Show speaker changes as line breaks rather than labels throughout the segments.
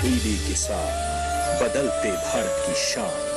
तब्दीली के साथ बदलते भारत की शान।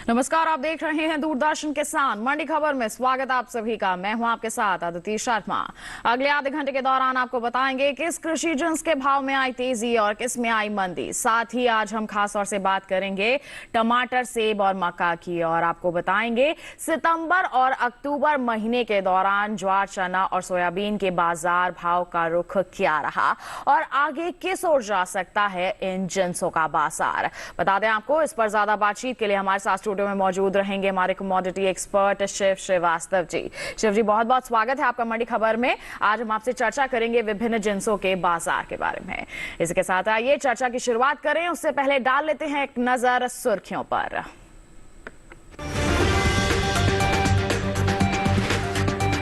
नमस्कार, आप देख रहे हैं दूरदर्शन किसान मंडी खबर में। स्वागत आप सभी का। मैं हूं आपके साथ अदिति शर्मा। अगले आधे घंटे के दौरान आपको बताएंगे किस कृषि जिन्स के भाव में आई तेजी और किस में आई मंदी। साथ ही आज हम खास तौर से बात करेंगे टमाटर, सेब और मक्का की, और आपको बताएंगे सितंबर और अक्टूबर महीने के दौरान ज्वार, चना और सोयाबीन के बाजार भाव का रुख क्या रहा और आगे किस ओर जा सकता है इन जिन्सों का बाजार। बता दें आपको, इस पर ज्यादा बातचीत के लिए हमारे साथ स्टूडियो में मौजूद रहेंगे हमारे कमोडिटी एक्सपर्ट शिव श्रीवास्तव जी। शिव जी, बहुत बहुत स्वागत है आपका मंडी खबर में। आज हम आपसे चर्चा करेंगे विभिन्न जिन्सों के बाजार के बारे में। इसके साथ आइए चर्चा की शुरुआत करें। उससे पहले डाल लेते हैं एक नजर सुर्खियों पर।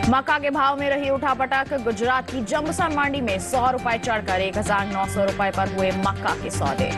मक्का के भाव में रही उठापटक। गुजरात की जंबूसर मंडी में 100 रुपए चढ़कर 1900 रुपए पर हुए मक्का के सौदे।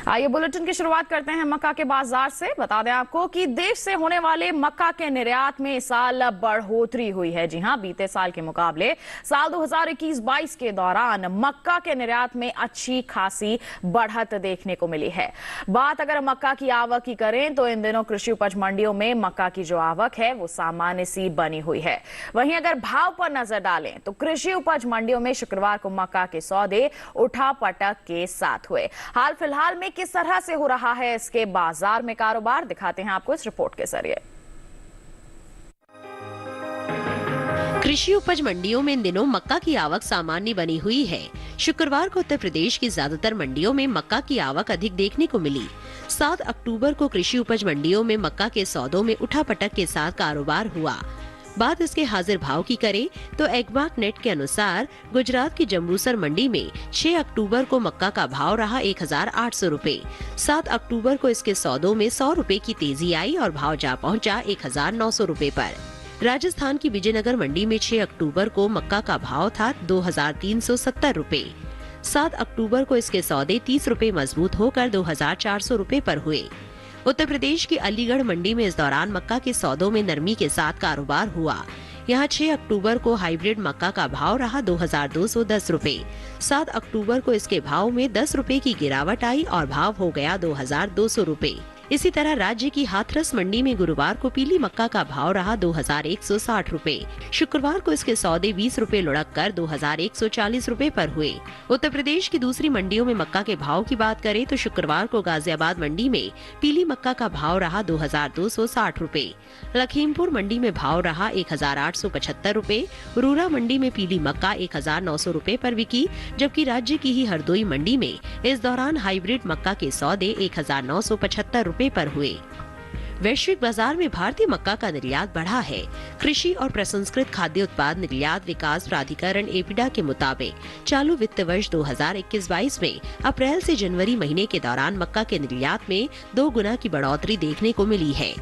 आइए बुलेटिन की शुरुआत करते हैं मक्का के बाजार से। बता दें आपको कि देश से होने वाले मक्का के निर्यात में इस साल बढ़ोतरी हुई है। जी हां, बीते साल के मुकाबले साल 2021-22 के दौरान मक्का के निर्यात में अच्छी खासी बढ़त देखने को मिली है। बात अगर मक्का की आवक की करें तो इन दिनों कृषि उपज मंडियों में मक्का की जो आवक है वो सामान्य सी बनी हुई है। वहीं अगर भाव पर नजर डालें तो कृषि उपज मंडियों में शुक्रवार को मक्का के सौदे उठापटक के साथ हुए। हाल फिलहाल में किस तरह से हो रहा है इसके बाजार में कारोबार, दिखाते हैं आपको इस रिपोर्ट के जरिए।
कृषि उपज मंडियों में इन दिनों मक्का की आवक सामान्य बनी हुई है। शुक्रवार को उत्तर प्रदेश की ज्यादातर मंडियों में मक्का की आवक अधिक देखने को मिली। 7 अक्टूबर को कृषि उपज मंडियों में मक्का के सौदों में उठापटक के साथ कारोबार हुआ। बात इसके हाजिर भाव की करें तो एग्मार्क नेट के अनुसार गुजरात की जंबूसर मंडी में 6 अक्टूबर को मक्का का भाव रहा 1800 रुपए। 7 अक्टूबर को इसके सौदों में 100 रुपए की तेजी आई और भाव जा पहुंचा 1900 रुपए पर। राजस्थान की विजयनगर मंडी में 6 अक्टूबर को मक्का का भाव था 2370 रुपए। 7 अक्टूबर को इसके सौदे 30 रुपए मजबूत होकर 2400 रुपए पर हुए। उत्तर प्रदेश की अलीगढ़ मंडी में इस दौरान मक्का के सौदों में नरमी के साथ कारोबार हुआ। यहाँ 6 अक्टूबर को हाइब्रिड मक्का का भाव रहा 2210 रुपए। 7 अक्टूबर को इसके भाव में 10 रुपए की गिरावट आई और भाव हो गया 2200 रुपए। इसी तरह राज्य की हाथरस मंडी में गुरुवार को पीली मक्का का भाव रहा 2160 रुपए। शुक्रवार को इसके सौदे 20 रुपए लुढ़क कर 2140 रुपए पर हुए। उत्तर प्रदेश की दूसरी मंडियों में मक्का के भाव की बात करें तो शुक्रवार को गाजियाबाद मंडी में पीली मक्का का भाव रहा 2260 रुपए। लखीमपुर मंडी में भाव रहा 1875 रुपए। रूरा मंडी में पीली मक्का 1900 रुपए पर बिकी, जबकि राज्य की ही हरदोई मंडी में इस दौरान हाइब्रिड मक्का के सौदे 1975 रुपए पर हुए। वैश्विक बाजार में भारतीय मक्का का निर्यात बढ़ा है। कृषि और प्रसंस्कृत खाद्य उत्पाद निर्यात विकास प्राधिकरण एपीडा के मुताबिक चालू वित्त वर्ष 2021-22 में अप्रैल से जनवरी महीने के दौरान मक्का के निर्यात में 2 गुना की बढ़ोतरी देखने को मिली है।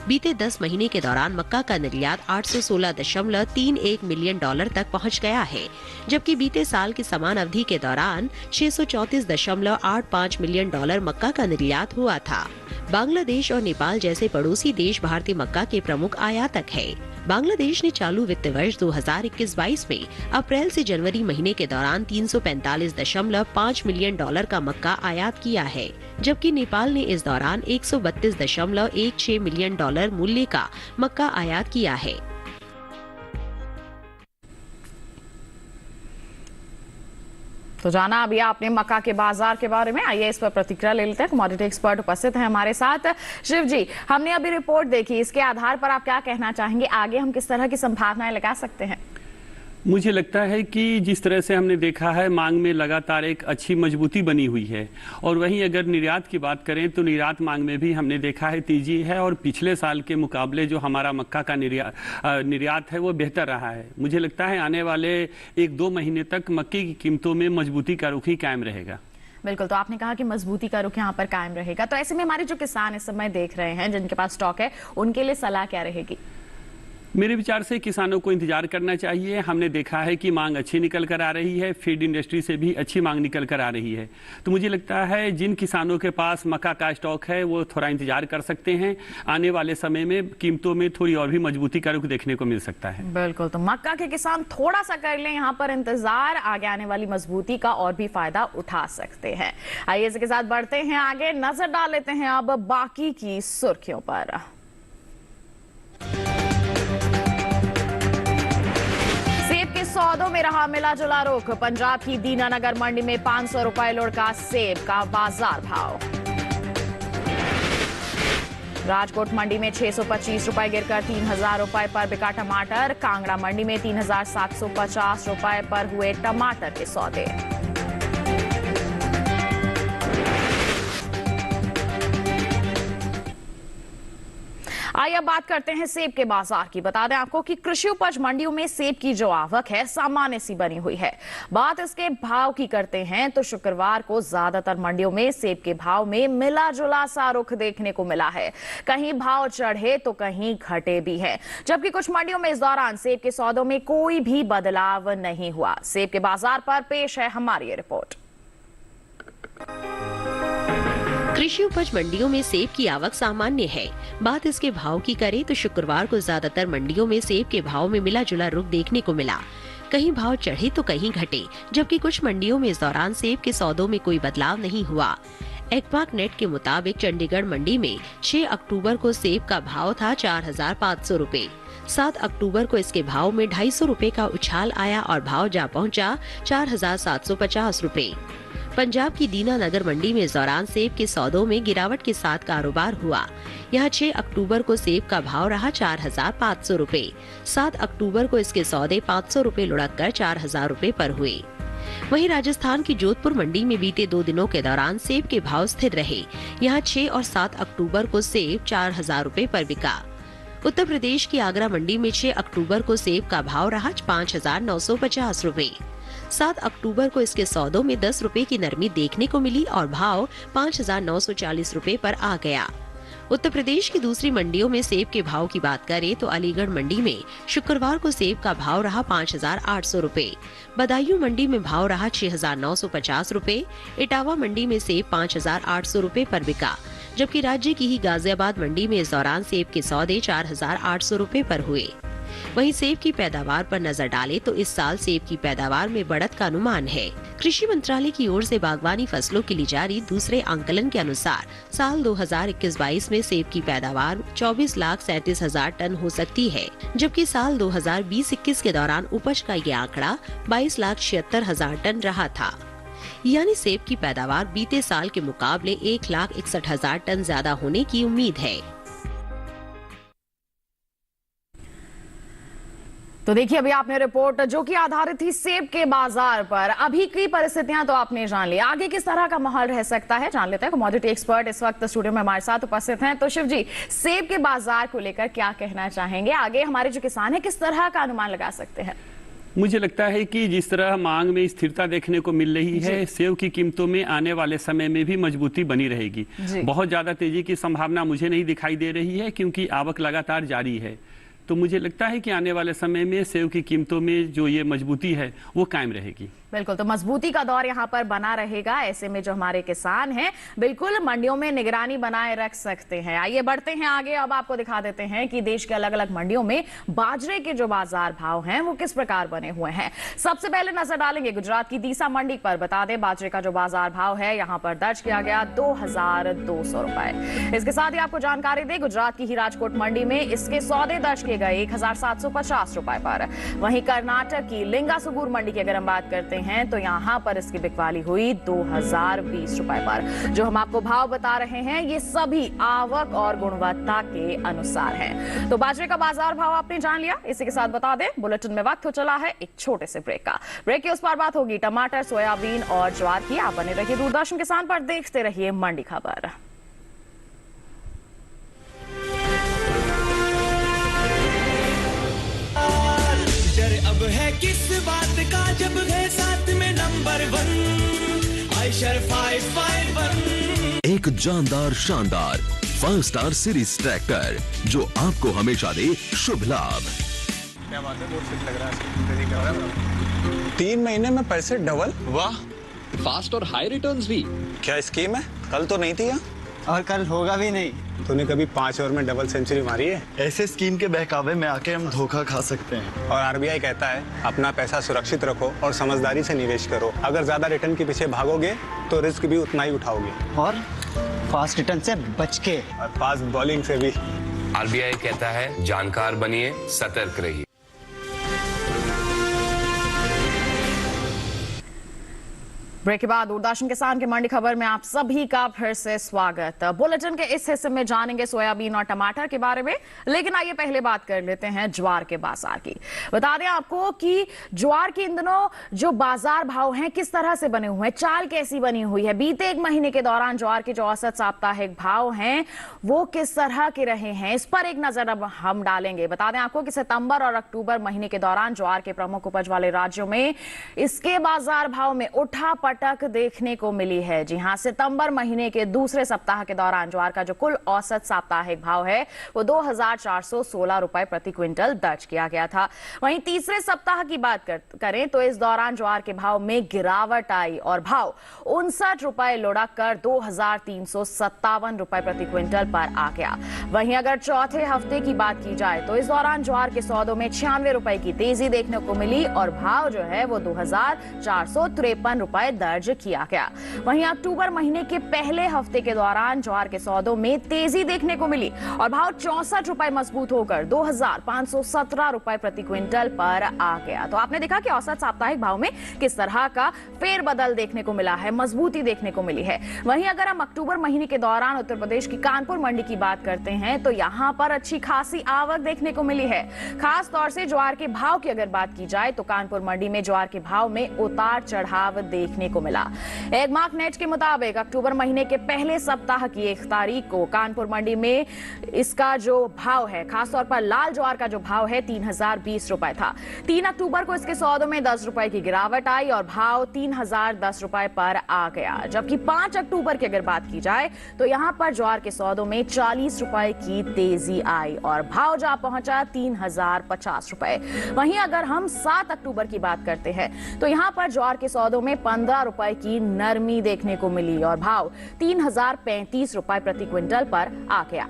बीते 10 महीने के दौरान मक्का का निर्यात 816.31 मिलियन डॉलर तक पहुंच गया है, जबकि बीते साल की समान अवधि के दौरान 634.85 मिलियन डॉलर मक्का का निर्यात हुआ था। बांग्लादेश और नेपाल जैसे पड़ोसी देश भारतीय मक्का के प्रमुख आयातक है। बांग्लादेश ने चालू वित्त वर्ष 2021-22 में अप्रैल से जनवरी महीने के दौरान 345.5 मिलियन डॉलर का मक्का आयात किया है, जबकि नेपाल ने इस दौरान 132.16 मिलियन डॉलर मूल्य का मक्का आयात किया है।
तो जाना अभी आपने मक्का के बाजार के बारे में। आइए इस पर प्रतिक्रिया ले लेते हैं। कमोडिटी एक्सपर्ट उपस्थित हैं हमारे साथ। शिव जी, हमने अभी रिपोर्ट देखी, इसके आधार पर आप क्या कहना चाहेंगे? आगे हम किस तरह की संभावनाएं लगा सकते हैं?
मुझे लगता है कि जिस तरह से हमने देखा है मांग में लगातार एक अच्छी मजबूती बनी हुई है, और वहीं अगर निर्यात की बात करें तो निर्यात मांग में भी हमने देखा है तेजी है, और पिछले साल के मुकाबले जो हमारा मक्का का निर्यात है वो बेहतर रहा है। मुझे लगता है आने वाले 1-2 महीने तक मक्के की कीमतों में मजबूती का रुख ही कायम रहेगा।
बिल्कुल, तो आपने कहा कि मजबूती का रुख यहाँ पर कायम रहेगा, तो ऐसे में हमारे जो किसान इस समय देख रहे हैं जिनके पास स्टॉक है, उनके लिए सलाह क्या रहेगी?
मेरे विचार से किसानों को इंतजार करना चाहिए। हमने देखा है कि मांग अच्छी निकल कर आ रही है, फीड इंडस्ट्री से भी अच्छी मांग निकल कर आ रही है। तो मुझे लगता है जिन किसानों के पास मक्का का स्टॉक है वो थोड़ा इंतजार कर सकते हैं। आने वाले समय में कीमतों में थोड़ी और भी मजबूती का रुख देखने को मिल सकता है।
बिल्कुल, तो मक्का के किसान थोड़ा सा कर लें यहाँ पर इंतजार, आगे आने वाली मजबूती का और भी फायदा उठा सकते हैं। आइए इसके साथ बढ़ते हैं आगे, नजर डाल लेते हैं अब बाकी की सुर्खियों पर। सौदों में रहा मिला जुला रुख, पंजाब की दीनानगर मंडी में 500 रुपए लुढ़का सेब का बाजार भाव। राजकोट मंडी में 625 रुपए गिरकर 3000 रुपए पर बिका टमाटर। कांगड़ा मंडी में 3750 रुपए पर हुए टमाटर के सौदे। आइए अब बात करते हैं सेब के बाजार की। बता दें आपको कि कृषि उपज मंडियों में सेब की जो आवक है सामान्य सी बनी हुई है। बात इसके भाव की करते हैं तो शुक्रवार को ज्यादातर मंडियों में सेब के भाव में मिला जुला सा रुख देखने को मिला है। कहीं भाव चढ़े तो कहीं घटे भी हैं, जबकि कुछ मंडियों में इस दौरान सेब के सौदों में कोई भी बदलाव नहीं हुआ। सेब के बाजार पर पेश है हमारी ये रिपोर्ट।
कृषि उपज मंडियों में सेब की आवक सामान्य है। बात इसके भाव की करें तो शुक्रवार को ज्यादातर मंडियों में सेब के भाव में मिला जुला रुख देखने को मिला। कहीं भाव चढ़े तो कहीं घटे, जबकि कुछ मंडियों में इस दौरान सेब के सौदों में कोई बदलाव नहीं हुआ। एक्वाक नेट के मुताबिक चंडीगढ़ मंडी में 6 अक्टूबर को सेब का भाव था 4500 रुपए। 7 अक्टूबर को इसके भाव में 250 रुपए का उछाल आया और भाव जा पहुंचा 4750 रुपए। पंजाब की दीनानगर मंडी में इस दौरान सेब के सौदों में गिरावट के साथ कारोबार हुआ। यहाँ 6 अक्टूबर को सेब का भाव रहा 4500 रुपए। 7 अक्टूबर को इसके सौदे 500 रुपए लुढ़क कर 4000 रुपए पर हुए। वहीं राजस्थान की जोधपुर मंडी में बीते 2 दिनों के दौरान सेब के भाव स्थिर रहे। यहाँ 6 और 7 अक्टूबर को सेब 4000 रुपए पर बिका। उत्तर प्रदेश की आगरा मंडी में 6 अक्टूबर को सेब का भाव रहा 5950 रुपए। 7 अक्टूबर को इसके सौदों में 10 रुपए की नरमी देखने को मिली और भाव 5940 रुपए पर आ गया। उत्तर प्रदेश की दूसरी मंडियों में सेब के भाव की बात करें तो अलीगढ़ मंडी में शुक्रवार को सेब का भाव रहा 5800 रुपए। बदायूं मंडी में भाव रहा 6950 रुपए। इटावा मंडी में सेब 5800 रुपए पर बिका, जबकि राज्य की ही गाजियाबाद मंडी में इस दौरान सेब के सौदे 4800 रुपए पर हुए। वहीं सेब की पैदावार पर नजर डालें तो इस साल सेब की पैदावार में बढ़त का अनुमान है। कृषि मंत्रालय की ओर से बागवानी फसलों के लिए जारी दूसरे आंकलन के अनुसार साल 2021-22 में सेब की पैदावार 24,37,000 टन हो सकती है, जबकि साल 2020-21 के दौरान उपज का ये आंकड़ा 22,76,000 टन रहा था। यानी सेब की पैदावार बीते साल के मुकाबले 1,61,000 टन ज्यादा होने की उम्मीद है।
तो देखिए अभी आपने रिपोर्ट जो कि आधारित थी सेब के बाजार पर। अभी की परिस्थितियां तो आपने जान ली, आगे किस तरह का माहौल रह सकता है जान लेते हैं। कमोडिटी एक्सपर्ट इस वक्त स्टूडियो में हमारे साथ उपस्थित हैं। तो शिव जी, सेब के बाजार को लेकर क्या कहना चाहेंगे? आगे हमारे जो किसान है किस तरह का अनुमान लगा सकते हैं?
मुझे लगता है कि जिस तरह मांग में स्थिरता देखने को मिल रही है, सेब की कीमतों में आने वाले समय में भी मजबूती बनी रहेगी। बहुत ज्यादा तेजी की संभावना मुझे नहीं दिखाई दे रही है, क्योंकि आवक लगातार जारी है। तो मुझे लगता है कि आने वाले समय में सेब की कीमतों में जो ये मजबूती है वो कायम रहेगी।
बिल्कुल, तो मजबूती का दौर यहाँ पर बना रहेगा। ऐसे में जो हमारे किसान हैं बिल्कुल मंडियों में निगरानी बनाए रख सकते हैं। आइए बढ़ते हैं आगे, अब आपको दिखा देते हैं कि देश के अलग अलग मंडियों में बाजरे के जो बाजार भाव हैं वो किस प्रकार बने हुए हैं। सबसे पहले नजर डालेंगे गुजरात की दीसा मंडी पर। बता दें बाजरे का जो बाजार भाव है यहाँ पर दर्ज किया गया 2200 रुपए। इसके साथ ही आपको जानकारी दें गुजरात की ही राजकोट मंडी में इसके सौदे दर्ज किए गए 1750 रुपए पर। वहीं कर्नाटक की लिंगासुगूर मंडी की अगर हम बात करते हैं तो यहाँ पर इसकी बिकवाली हुई 2020 रुपए पर। जो हम आपको भाव बता रहे हैं ये सभी आवक और गुणवत्ता के अनुसार है। तो बाजरे का बाजार भाव आपने जान लिया। इसी के साथ बता दें बुलेटिन में वक्त हो चला है एक छोटे से ब्रेक का। ब्रेक के उस पार बात होगी टमाटर, सोयाबीन और ज्वार की। आप बने रहिए दूरदर्शन किसान पर, देखते रहिए मंडी खबर।
अब है किस बात का जब है साथ में नंबर 1 आयशर 551।
एक जानदार शानदार 5 स्टार सीरीज ट्रैक्टर जो आपको हमेशा दे शुभ लाभ।
क्या बात है, बहुत सही लग रहा है। 3 महीने में पैसे डबल, वाह।
फास्ट और हाई रिटर्न्स भी।
क्या स्कीम है? कल तो नहीं थी यहाँ,
और कल होगा भी नहीं।
तूने कभी 5 ओवर में डबल सेंचुरी मारी है?
ऐसे स्कीम के बहकावे में आके हम धोखा खा सकते हैं।
और आरबीआई कहता है अपना पैसा सुरक्षित रखो और समझदारी से निवेश करो। अगर ज्यादा रिटर्न के पीछे भागोगे तो रिस्क भी उतना ही उठाओगे,
और फास्ट रिटर्न से बच के,
और फास्ट बॉलिंग से भी।
आरबीआई कहता है जानकार बनिए, सतर्क रहिए।
ब्रेक के बाद दूरदर्शन किसान के मंडी खबर में आप सभी का फिर से स्वागत। बुलेटिन के इस हिस्से में जानेंगे सोयाबीन और टमाटर के बारे में, लेकिन आइए पहले बात कर लेते हैं ज्वार के बाजार की। बता दें आपको कि ज्वार के इन दिनों जो बाजार भाव हैं किस तरह से बने हुए हैं, चाल कैसी बनी हुई है। बीते एक महीने के दौरान ज्वार के जो औसत साप्ताहिक भाव हैं वो किस तरह के रहे हैं, इस पर एक नजर अब हम डालेंगे। बता दें आपको कि सितंबर और अक्टूबर महीने के दौरान ज्वार के प्रमुख उपज वाले राज्यों में इसके बाजार भाव में उठा तक देखने को मिली है। जी हां, सितंबर महीने के दूसरे सप्ताह के दौरान ज्वार का जो कुल औसत साप्ताहिक भाव है वो 2416 रुपए प्रति क्विंटल दर्ज किया गया था। वहीं तीसरे सप्ताह की बात करें तो इस दौरान ज्वार के भाव में गिरावट आई और भाव 59 रुपए लुढ़क कर 2357 रुपए प्रति क्विंटल पर आ गया। वहीं अगर चौथे हफ्ते की बात की जाए तो इस दौरान ज्वार के सौदों में 96 रुपए की तेजी देखने को मिली और भाव जो है वो 2453 रुपए दर्ज किया गया। वहीं अक्टूबर महीने के पहले हफ्ते के दौरान ज्वार के सौदों में तेजी देखने को मिली और भाव 64 रुपए मजबूत होकर 2517 रुपए प्रति क्विंटल पर आ गया। तो आपने देखा कि औसत साप्ताहिक भाव में किस तरह का फेरबदल देखने को मिला है, मजबूती देखने को मिली है। वहीं अगर हम अक्टूबर महीने के दौरान उत्तर प्रदेश की कानपुर मंडी की बात करते हैं तो यहां पर अच्छी खासी आवक देखने को मिली है। खास तौर से ज्वार के भाव की अगर बात की जाए तो कानपुर मंडी में ज्वार के भाव में उतार चढ़ाव देखने को मिला। एगमार्क नेट के मुताबिक अक्टूबर महीने के पहले सप्ताह की 1 तारीख को कानपुर मंडी में इसका जो भाव है, खासतौर पर लाल ज्वार का जो भाव है 3020 रुपए था। 3 अक्टूबर को इसके सौदों में 10 रुपए की गिरावट आई और भाव 3010 रुपए पर आ गया। जबकि 5 अक्टूबर की अगर बात की जाए तो यहां पर ज्वार के सौदों में 40 रुपए की तेजी आई और भाव जा पहुंचा 3050 रुपए। वहीं अगर हम 7 अक्टूबर की बात करते हैं तो यहां पर ज्वार के सौदों में 15 रुपए की नरमी देखने को मिली और भाव 3035 रुपए प्रति क्विंटल पर आ गया।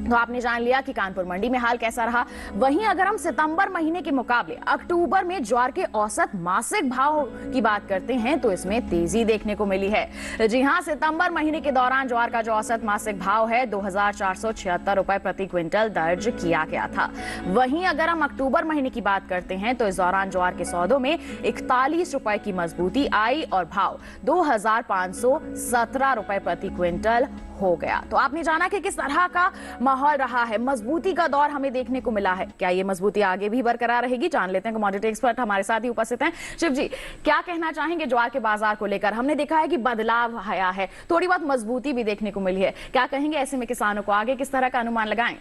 तो आपने जान लिया कि कानपुर मंडी में हाल कैसा रहा। वहीं अगर हम सितंबर महीने के मुकाबले अक्टूबर में ज्वार के औसत मासिक भाव की बात करते हैं तो इसमें तेजी देखने को मिली है। जी हां, सितंबर महीने के दौरान ज्वार का जो औसत मासिक भाव है 2476 रुपए प्रति क्विंटल दर्ज किया गया था। वहीं अगर हम अक्टूबर महीने की बात करते हैं तो इस दौरान ज्वार के सौदों में 41 रुपए की मजबूती आई और भाव 2517 रुपए प्रति क्विंटल हो गया। तो आपने जाना कि किस तरह का माहौल रहा है, मजबूती का दौर हमें देखने को मिला है। क्या ये मजबूती आगे भी बरकरार रहेगी? जान लेते हैं। कमोडिटी एक्सपर्ट हमारे साथ ही उपस्थित हैं। शिव जी, क्या कहना चाहेंगे ज्वार के बाजार को लेकर? हमने देखा है कि बदलाव आया है, थोड़ी बहुत मजबूती भी देखने को मिली है। क्या कहेंगे ऐसे में किसानों को आगे किस तरह का अनुमान लगाएं?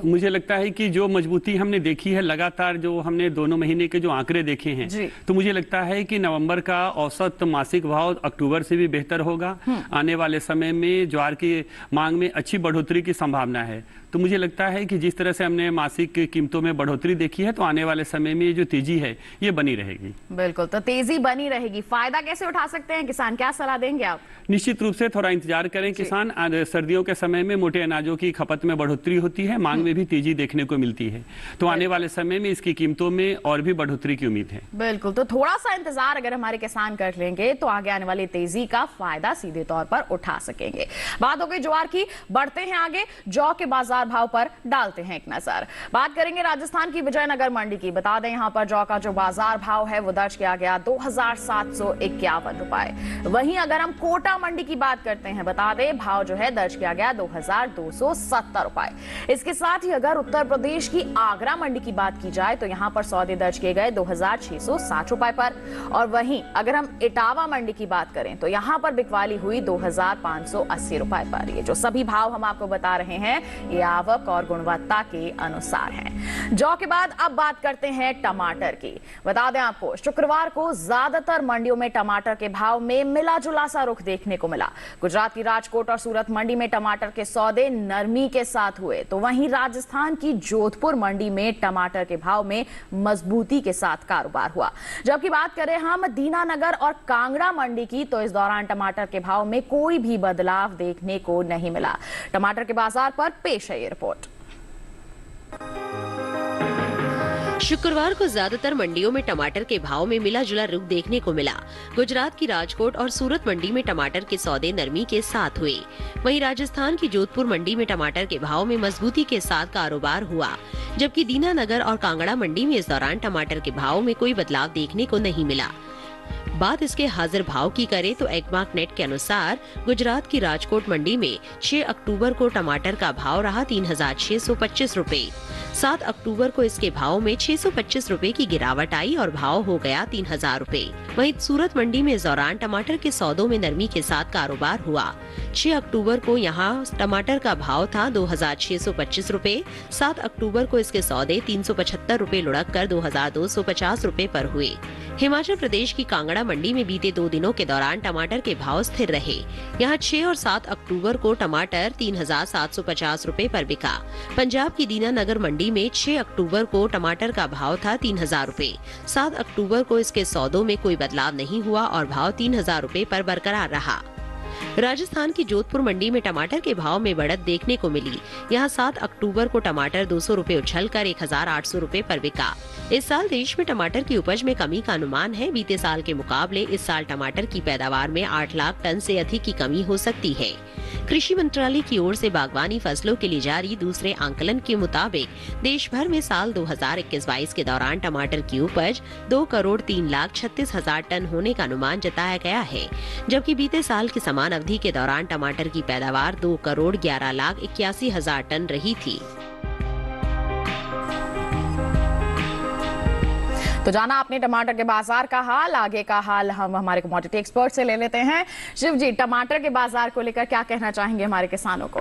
मुझे लगता है कि जो मजबूती हमने देखी है लगातार, जो हमने दोनों महीने के जो आंकड़े देखे हैं, तो मुझे लगता है कि नवंबर का औसत मासिक भाव अक्टूबर से भी बेहतर होगा। आने वाले समय में ज्वार की मांग में अच्छी बढ़ोतरी की संभावना है। तो मुझे लगता है कि जिस तरह से हमने मासिक कीमतों में बढ़ोतरी देखी है तो आने वाले समय में जो तेजी है ये बनी रहेगी।
बिल्कुल, तो तेजी बनी रहेगी। फायदा कैसे उठा सकते हैं किसान, क्या सलाह देंगे आप?
निश्चित रूप से थोड़ा इंतजार करें किसान। सर्दियों के समय में मोटे अनाजों की खपत में बढ़ोतरी होती है, मांग मांग में भी तेजी देखने को मिलती है। तो आने वाले समय में इसकी कीमतों में और भी बढ़ोतरी की उम्मीद है।
बिल्कुल, तो थोड़ा सा इंतजार अगर हमारे किसान कर लेंगे तो आगे आने वाली तेजी का फायदा सीधे तौर पर उठा सकेंगे। बात हो गई ज्वार की, बढ़ते हैं आगे जौ के बाजार भाव पर डालते हैं एक नजर। बात करेंगे राजस्थान की विजयनगर मंडी की। बता दें यहां पर जौ का जो बाजार भाव है वो दर्ज किया गया 2751 रुपए। वहीं अगर हम कोटा मंडी की बात करते हैं, बता दें भाव जो है दर्ज किया गया 2270 रुपए। इसके साथ ही अगर उत्तर प्रदेश की आगरा मंडी की बात की जाए तो यहां पर सौदे दर्ज किए गए 2660 रुपए पर। और वहीं अगर हम इटावा मंडी की बात करें तो यहां पर बिकवाली हुई 2580 रुपए पर। ये जो सभी भाव हम आपको बता रहे हैं ये आवक और गुणवत्ता के अनुसार हैं। जौ के बाद अब बात करते हैं टमाटर की। बता दें आपको शुक्रवार को ज्यादातर मंडियों में टमाटर के भाव में मिला जुला सा रुख देखने को मिला। गुजरात की राजकोट और सूरत मंडी में टमाटर के सौदे नरमी के साथ हुए, तो वहीं राजस्थान की जोधपुर मंडी में टमाटर के भाव में मजबूती के साथ कारोबार हुआ। जबकि बात करें हम दीनानगर और कांगड़ा मंडी की तो इस दौरान टमाटर के भाव में कोई भी बदलाव देखने को नहीं मिला। टमाटर के बाजार पर पेश है ये रिपोर्ट।
शुक्रवार को ज्यादातर मंडियों में टमाटर के भाव में मिला जुला रुख देखने को मिला। गुजरात की राजकोट और सूरत मंडी में टमाटर के सौदे नरमी के साथ हुए। वहीं राजस्थान की जोधपुर मंडी में टमाटर के भाव में मजबूती के साथ कारोबार हुआ। जबकि दीनानगर और कांगड़ा मंडी में इस दौरान टमाटर के भाव में कोई बदलाव देखने को नहीं मिला। बात इसके हाजिर भाव की करें तो एगमार्क नेट के अनुसार गुजरात की राजकोट मंडी में 6 अक्टूबर को टमाटर का भाव रहा 3625 रुपए। 7 अक्टूबर को इसके भाव में 625 रुपए की गिरावट आई और भाव हो गया 3000 रुपए। वहीं सूरत मंडी में इस दौरान टमाटर के सौदों में नरमी के साथ कारोबार हुआ। 6 अक्टूबर को यहां टमाटर का भाव था 2625 रुपए। 7 अक्टूबर को इसके सौदे 375 रुपए लुढ़क कर 2250 रुपए पर हुए। हिमाचल प्रदेश की कांगड़ा मंडी में बीते 2 दिनों के दौरान टमाटर के भाव स्थिर रहे। यहां 6 और 7 अक्टूबर को टमाटर 3750 रुपए पर बिका। पंजाब की दीनानगर मंडी में 6 अक्टूबर को टमाटर का भाव था 3000 रुपए। 7 अक्टूबर को इसके सौदों में कोई बदलाव नहीं हुआ और भाव 3000 रुपए पर बरकरार रहा। राजस्थान की जोधपुर मंडी में टमाटर के भाव में बढ़त देखने को मिली। यहां 7 अक्टूबर को टमाटर 200 रुपए उछलकर 1800 रुपए पर बिका। इस साल देश में टमाटर की उपज में कमी का अनुमान है। बीते साल के मुकाबले इस साल टमाटर की पैदावार में 8 लाख टन से अधिक की कमी हो सकती है। कृषि मंत्रालय की ओर से बागवानी फसलों के लिए जारी दूसरे आंकलन के मुताबिक देश भर में साल 2021-22 के दौरान टमाटर की उपज 2,03,36,000 टन होने का अनुमान जताया गया है। जबकि बीते साल की समान अवधि के दौरान टमाटर की पैदावार 2,11,81,000 टन रही थी।
तो जाना आपने टमाटर के बाजार का हाल। आगे का हाल हम हमारे कमोडिटी एक्सपर्ट से ले लेते हैं। शिव जी, टमाटर के बाजार को लेकर क्या कहना चाहेंगे हमारे किसानों को?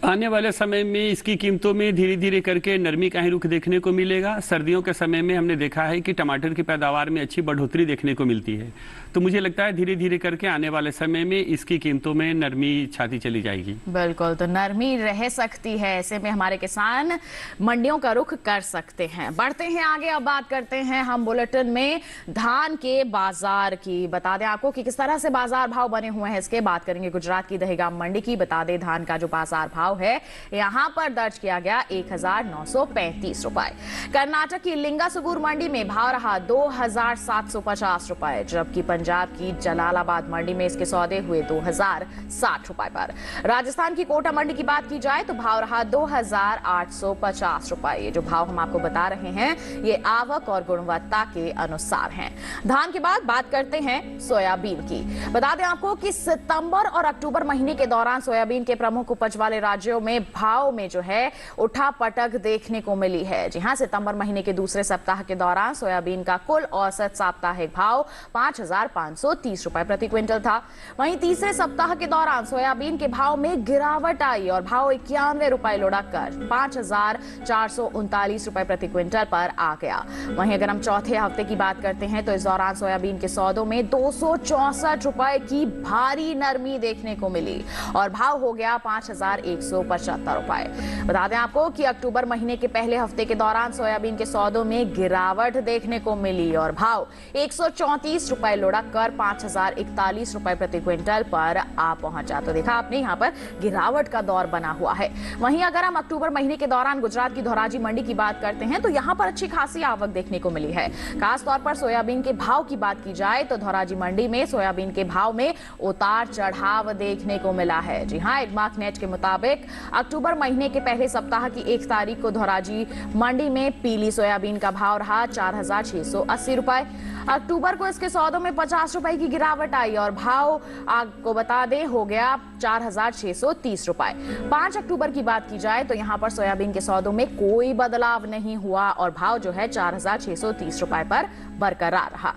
आने वाले समय में इसकी कीमतों में धीरे धीरे करके नरमी का ही रुख देखने को मिलेगा। सर्दियों के समय में हमने देखा है कि टमाटर की पैदावार में अच्छी बढ़ोतरी देखने को मिलती है, तो मुझे लगता है धीरे धीरे करके आने वाले समय में इसकी कीमतों में नरमी छाती चली जाएगी।
बिल्कुल, तो नरमी रह सकती है। ऐसे में हमारे किसान मंडियों का रुख कर सकते हैं। बढ़ते हैं आगे, अब बात करते हैं हम बुलेटिन में धान के बाजार की। बता दें आपको कि किस तरह से बाजार भाव बने हुए हैं, इसके बात करेंगे गुजरात की दहेगाम मंडी की। बता दें धान का जो बाजार भाव है यहां पर दर्ज किया गया 1935 रुपए। कर्नाटक की लिंगासुगुर मंडी में भाव रहा 2750 रुपए, जबकि पंजाब की जलालाबाद मंडी में इसके सौदे हुए 2060 रुपए पर। राजस्थान की कोटा मंडी की बात की जाए तो भाव रहा 2850 रुपए। ये जो भाव हम आपको बता रहे हैं ये आवक और गुणवत्ता के अनुसार हैं। धान के बाद बात करते हैं सोयाबीन की। बता दें आपको कि सितंबर और अक्टूबर महीने के दौरान सोयाबीन के प्रमुख उपज वाले राज्यों में भाव में जो है उठापटक देखने को मिली है। जी हां, सितंबर महीने के दूसरे सप्ताह के दौरान सोयाबीन का कुल औसत साप्ताहिक भाव 5530 रुपए प्रति क्विंटल था। वहीं तीसरे सप्ताह के दौरान सोयाबीन के भाव में गिरावट आई और भाव 91 रुपए लुढ़ककर 5439 रुपए प्रति क्विंटल पर आ गया। वहीं अगर हम चौथे हफ्ते की बात करते हैं तो इस दौरान सोयाबीन के सौदों में 264 रुपए की भारी नरमी देखने को मिली और भाव हो गया 5175 रुपए। बता दें आपको कि अक्टूबर महीने के पहले हफ्ते के दौरान सोयाबीन के सौदों में गिरावट देखने को मिली और भाव 134 रुपए लुढ़क लुढ़क 5,041 रुपए प्रति क्विंटल पर आ पहुंचा। तो देखा आपने, यहाँ पर गिरावट का दौर बना हुआ है। वहीं अगर हम अक्टूबर महीने के दौरान गुजरात की धोराजी मंडी की बात करते हैं तो यहाँ पर अच्छी खासी आवक देखने को मिली है। खास तौर पर सोयाबीन के भाव की बात की जाए तो धोराजी मंडी में सोयाबीन के भाव में उतार चढ़ाव देखने को मिला है। जी हाँ, एडमार्क नेट के मुताबिक अक्टूबर महीने के पहले सप्ताह की 1 तारीख को धोराजी मंडी में पीली सोयाबीन का भाव रहा 4,680 रुपए। अक्टूबर को इसके सौदों में 50 रुपए की गिरावट आई और भाव आपको बता दें हो गया 4,630 रुपए। 5 अक्टूबर की बात की जाए तो यहाँ पर सोयाबीन के सौदों में कोई बदलाव नहीं हुआ और भाव जो है 4,630 रुपए पर बरकरार रहा।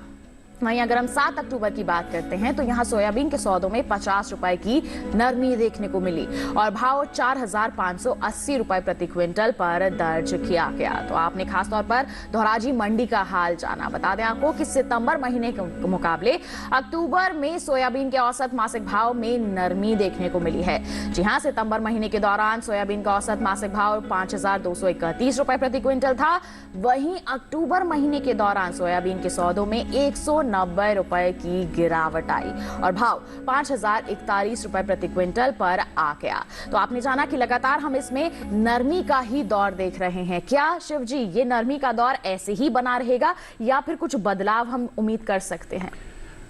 वहीं अगर हम 7 अक्टूबर की बात करते हैं तो यहाँ सोयाबीन के सौदों में 50 रुपए की नरमी देखने को मिली और भाव 4,580 रुपए प्रति क्विंटल पर दर्ज किया गया। तो आपने खासतौर पर धोराजी मंडी का हाल जाना। बता दें आपको कि सितंबर महीने के मुकाबले अक्टूबर में सोयाबीन के औसत मासिक भाव में नरमी देखने को मिली है। जी हाँ, सितंबर महीने के दौरान सोयाबीन का औसत मासिक भाव 5,231 रुपए प्रति क्विंटल था। वहीं अक्टूबर महीने के दौरान सोयाबीन के सौदों में 190 रुपए की गिरावट आई और भाव 5,041 रुपए प्रति क्विंटल पर आ गया। तो आपने जाना कि लगातार हम इसमें नरमी का ही दौर देख रहे हैं। क्या शिव जी, ये नरमी का दौर ऐसे ही बना रहेगा या फिर कुछ बदलाव हम उम्मीद कर सकते हैं?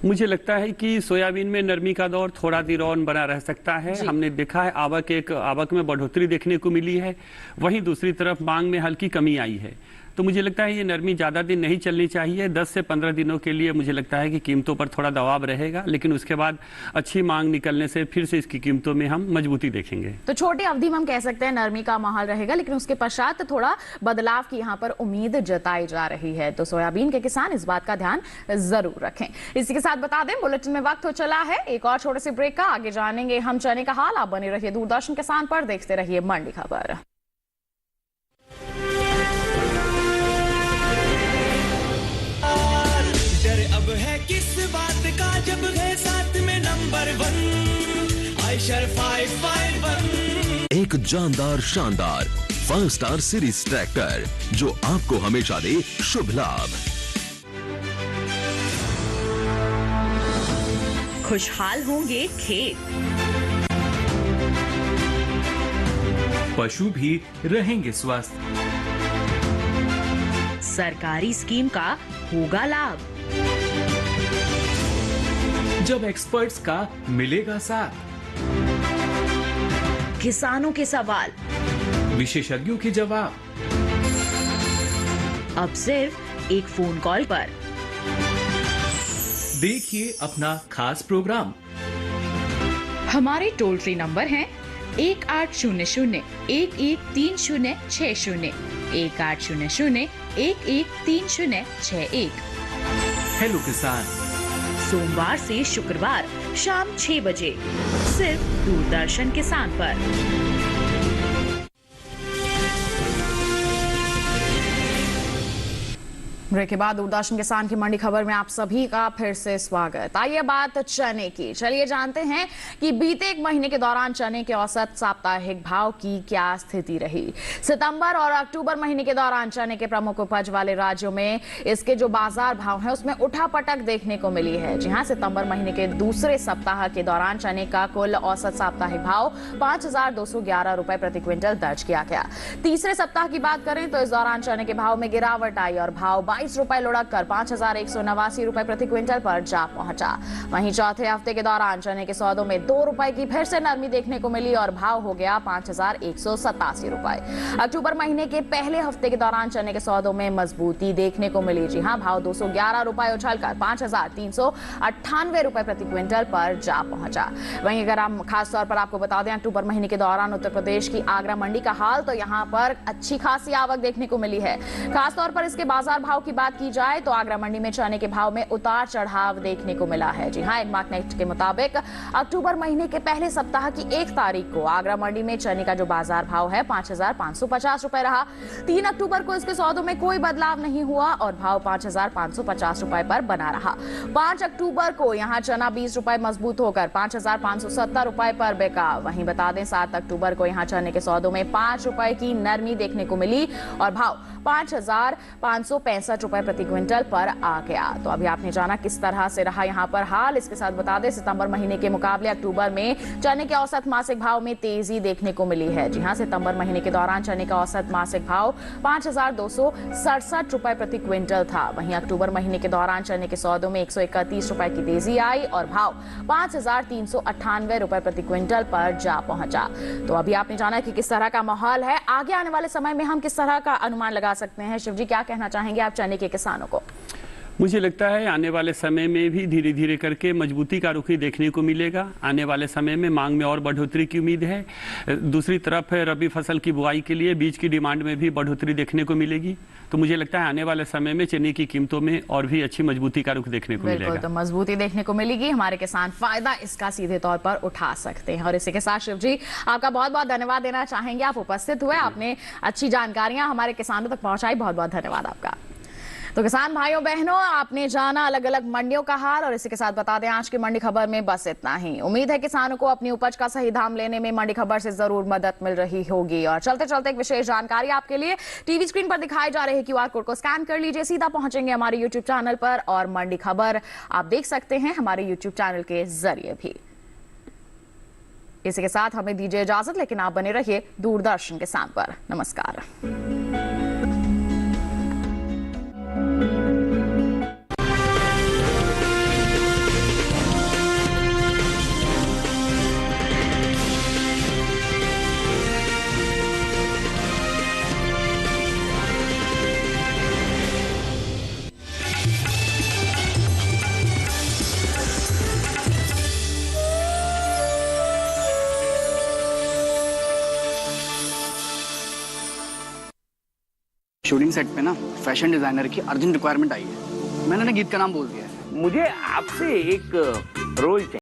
मुझे लगता है कि सोयाबीन में नरमी का दौर थोड़ा देर और बना रह सकता है। हमने देखा है आवक में बढ़ोतरी देखने को मिली है, वहीं दूसरी तरफ मांग में हल्की कमी आई है। तो मुझे लगता है ये नरमी ज़्यादा दिन नहीं चलनी चाहिए। 10 से 15 दिनों के लिए मुझे लगता है कि कीमतों पर थोड़ा दबाव रहेगा, लेकिन उसके बाद अच्छी मांग निकलने से फिर से इसकी कीमतों में हम मजबूती देखेंगे।
तो छोटी अवधि में हम कह सकते हैं नरमी का माहौल रहेगा, लेकिन उसके पश्चात थोड़ा बदलाव की यहाँ पर उम्मीद जताई जा रही है। तो सोयाबीन के किसान इस बात का ध्यान जरूर रखें। इसी के साथ बता दें बुलेटिन में वक्त हो चला है एक और छोटे से ब्रेक का। आगे जानेंगे हम चने का हाल। आप बने रहिए दूरदर्शन किसान पर, देखते रहिए मंडी खबर।
अब है किस बात का जब है साथ में नंबर 1 आयशर 551।
एक जानदार शानदार 5 स्टार सीरीज ट्रैक्टर जो आपको हमेशा दे शुभ लाभ।
खुशहाल होंगे खेत,
पशु भी रहेंगे स्वस्थ,
सरकारी स्कीम का होगा लाभ,
जब एक्सपर्ट्स का मिलेगा साथ,
किसानों के सवाल,
विशेषज्ञों के जवाब,
अब सिर्फ एक फोन कॉल पर।
देखिए अपना खास प्रोग्राम।
हमारे टोल फ्री नंबर हैं 1800-113060, 1800-113061।
हेलो किसान,
सोमवार से शुक्रवार शाम 6 बजे सिर्फ दूरदर्शन किसान पर।
ब्रेक के बाद दूरदर्शन किसान की मंडी खबर में आप सभी का फिर से स्वागत। आइए बात चने की। चलिए जानते हैं कि बीते एक महीने के दौरान चने के औसत साप्ताहिक भाव की क्या स्थिति रही। सितंबर और अक्टूबर महीने के दौरान चने के प्रमुख उपज वाले राज्यों में इसके जो बाजार भाव है उसमें उठापटक देखने को मिली है। जी हाँ, सितंबर महीने के दूसरे सप्ताह के दौरान चने का कुल औसत साप्ताहिक भाव 5,211 रुपए प्रति क्विंटल दर्ज किया गया। तीसरे सप्ताह की बात करें तो इस दौरान चने के भाव में गिरावट आई और भाव 22 रुपए लुढ़क कर 5,189 रुपए प्रति क्विंटल पर जा पहुंचा। वहीं चौथे हफ्ते के दौरान चने के सौदों में 2 रुपए की फिर से नरमी देखने को मिली और भाव हो गया 5,187 रुपए। अक्टूबर महीने के पहले हफ्ते के दौरान चने के सौदों में मजबूती देखने को मिली। जी हां, भाव 211 रुपए उछलकर 5,398 रुपए प्रति क्विंटल पर जा पहुंचा। वहीं अगर हम खास तौर पर आपको बता दें अक्टूबर महीने के दौरान उत्तर प्रदेश की आगरा मंडी का हाल, तो यहाँ पर अच्छी खासी आवक देखने को मिली है। खास तौर पर इसके बाजार भाव की बात की जाए तो आगरा मंडी में चने के भाव में उतार चढ़ाव देखने को मिला है। जी हां, एडमार्क नेट के मुताबिक अक्टूबर महीने के पहले सप्ताह की 1 तारीख को आगरा मंडी में चने का जो बाजार भाव है 5,550 रुपए रहा। 3 अक्टूबर को इसके सौदों में कोई बदलाव नहीं हुआ और भाव 5,550 रुपए पर बना रहा। 5 अक्टूबर को यहाँ चना 20 रुपए मजबूत होकर 5,570 रुपए पर बिका। वहीं बता दें 7 अक्टूबर को यहाँ चने के सौदों में 5 रुपए की नरमी देखने को मिली और भाव 5,565 रुपए प्रति क्विंटल पर आ गया। तो अभी आपने जाना किस तरह से रहा यहाँ पर हाल। इसके साथ बता दें सितंबर महीने के मुकाबले अक्टूबर में चने के औसत मासिक भाव में तेजी देखने को मिली है। जी हां, सितंबर महीने के दौरान चने का औसत मासिक भाव 5,267 रुपए प्रति क्विंटल था। वहीं अक्टूबर महीने के दौरान चने के सौदों में 131 रुपए की तेजी आई और भाव 5,398 रुपए प्रति क्विंटल पर जा पहुंचा। तो अभी आपने जाना कि किस तरह का माहौल है। आगे आने वाले समय में हम किस तरह का अनुमान लगा सकते हैं? शिवजी, क्या कहना चाहेंगे आप चने के किसानों को?
मुझे लगता है आने वाले समय में भी धीरे धीरे करके मजबूती का रुख देखने को मिलेगा। आने वाले समय में मांग में और बढ़ोतरी की उम्मीद है। दूसरी तरफ रबी फसल की बुआई के लिए बीज की डिमांड में भी बढ़ोतरी देखने को मिलेगी। तो मुझे लगता है आने वाले समय में चने की कीमतों में और भी अच्छी मजबूती का रुख देखने को मिलेगा।
तो मजबूती देखने को मिलेगी, हमारे किसान फायदा इसका सीधे तौर पर उठा सकते हैं। और इसी के साथ शिव जी, आपका बहुत बहुत धन्यवाद देना चाहेंगे। आप उपस्थित हुए, आपने अच्छी जानकारियां हमारे किसानों तक पहुंचाई। बहुत बहुत धन्यवाद आपका। तो किसान भाइयों बहनों, आपने जाना अलग अलग मंडियों का हाल। और इसी के साथ बता दें आज की मंडी खबर में बस इतना ही। उम्मीद है किसानों को अपनी उपज का सही दाम लेने में मंडी खबर से जरूर मदद मिल रही होगी। और चलते चलते एक विशेष जानकारी आपके लिए, टीवी स्क्रीन पर दिखाई जा रहे QR कोड को स्कैन कर लीजिए, सीधा पहुंचेंगे हमारे YouTube चैनल पर और मंडी खबर आप देख सकते हैं हमारे YouTube चैनल के जरिए भी। इसी के साथ हमें दीजिए इजाजत, लेकिन आप बने रहिए दूरदर्शन किसान पर। नमस्कार।
शूटिंग सेट पे ना फैशन डिजाइनर की अर्जेंट रिक्वायरमेंट आई है। मैंने ना गीत का नाम बोल दिया है।
मुझे आपसे एक रोल चाहिए।